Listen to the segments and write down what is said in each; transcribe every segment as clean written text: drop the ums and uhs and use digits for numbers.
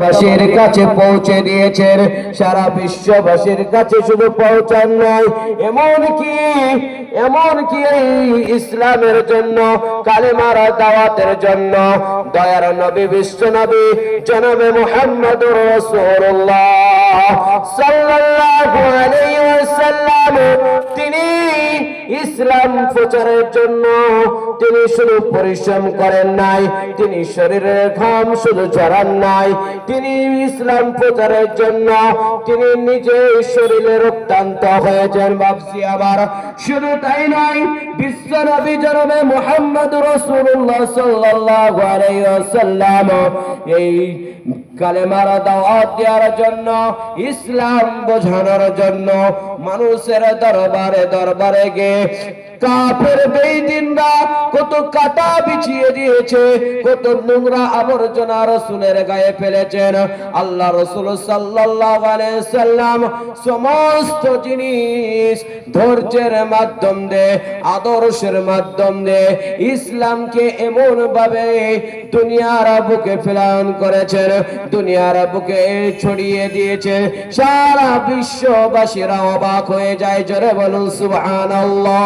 বাসীর কাছে পৌঁছে দিয়েছেন, সারা বিশ্ববাসীর কাছে শুধু পৌঁছান নাই, এমনকি এই ইসলামের জন্য, কালেমার দাওয়াতের জন্য দয়ার নবী, বিশ্ব নবী জনাবে মুহাম্মদুর রাসূলুল্লাহ সাল্লাল্লাহু আলাইহি ওয়াসাল্লাম, তিনি ইসলাম প্রচারের জন্য তিনি শুধু পরিশ্রম করেন নাই, তিনি শরীরের ঘাম শুধু ঝরান নাই, তিনি ইসলাম প্রচারের জন্য তিনি নিজে শরীরে রক্তান্ত হয়েছেন। বাপসি আমার, শুধু তাই নয়, বিশ্ব নবী জনাবে মুহাম্মদুর রাসূলুল্লাহ সাল্লাল্লাহু আলাইহি ওয়াসাল্লাম এই কালেমার দাওয়াত দেওয়ার জন্য, ইসলাম বোঝানোর জন্য মানুষের দরবারে গিয়ে কাফের বেঈমানরা কত কাটা বিছিয়ে দিয়েছে, কত নোংরা আবর্জনা রাসূলের গায়ে ফেলেছেন। আল্লাহ রাসূল সাল্লাল্লাহু আলাইহি সাল্লাম সমস্ত জিনিস ধৈর্যের মাধ্যম দিয়ে, আদর্শের মাধ্যম দিয়ে ইসলামকে এমন ভাবে দুনিয়ার বুকে ফেলান করেছেন, দুনিয়ার বুকে ছড়িয়ে দিয়েছে, সারা বিশ্ববাসীরা অবাক হয়ে যায়। জোরে বলুন সুবহানাল্লাহ।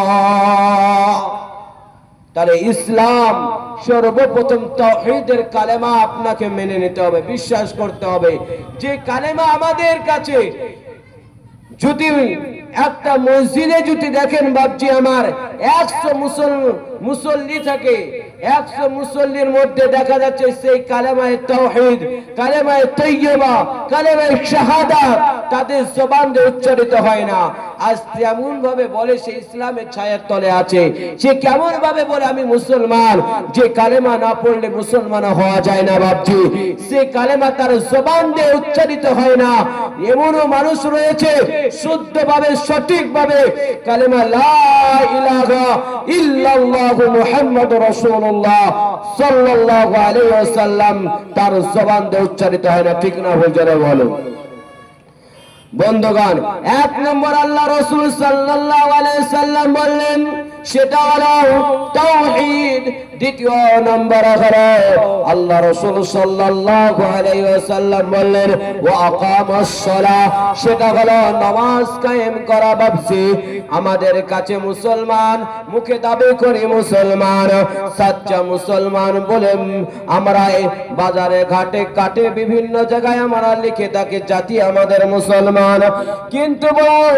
তাহলে ইসলাম সর্বপ্রথম তাওহীদের কালেমা আপনাকে মেনে নিতে হবে, বিশ্বাস করতে হবে। যে কালেমা আমাদের কাছে, যদি একটা মসজিদে যদি দেখেন বাপজি আমার 100 মুসল্লি থাকে, 100 মুসল্লির মধ্যে দেখা যাচ্ছে সেই কালেমায়ে তাওহীদ, কালেমায়ে তাইয়্যিবা, কালেমায়ে শাহাদাত তাদের জবান দিয়ে উচ্চারিত হয় না। আজ কেমন ভাবে বলে সে ইসলামের ছায়ার তলে আছে, সে কেমন ভাবে বলে আমি মুসলমান, যে কালেমা না পড়লে মুসলমান হওয়া যায় না বাপজি, সে কালেমা তার জবান দিয়ে উচ্চারিত হয় না। এমনও মানুষ রয়েছে শুদ্ধভাবে, সঠিকভাবে কালেমা লা ইলাহা ইল্লাল্লাহু মুহাম্মাদুর রাসূলুল্লাহ সাল্লাল্লাহু আলাইহি ওয়াসাল্লাম তার জবান দিয়ে উচ্চারিত হয় না। ঠিক না ভুল? যারা বলো বন্ধুগণ, 1 নম্বর আল্লাহ রাসূল সাল্লাল্লাহু আলাইহি সাল্লাম বললেন সেটা হলো তাওহীদ। দ্বিতীয় নম্বর হলো আল্লাহ রাসূল সাল্লাল্লাহু আলাইহি ওয়াসাল্লাম বললেন ওয়া আকামাস সালাহ, সেটা হলো নামাজ কায়েম করা। বাপসি আমাদের কাছে মুসলমান, মুখে দাবি করি মুসলমান, সাচ্চা মুসলমান বলে আমরা বাজারে ঘাটে কাটে বিভিন্ন জায়গায় আমরা লিখে থাকি জাতি আমাদের মুসলমান, কিন্তু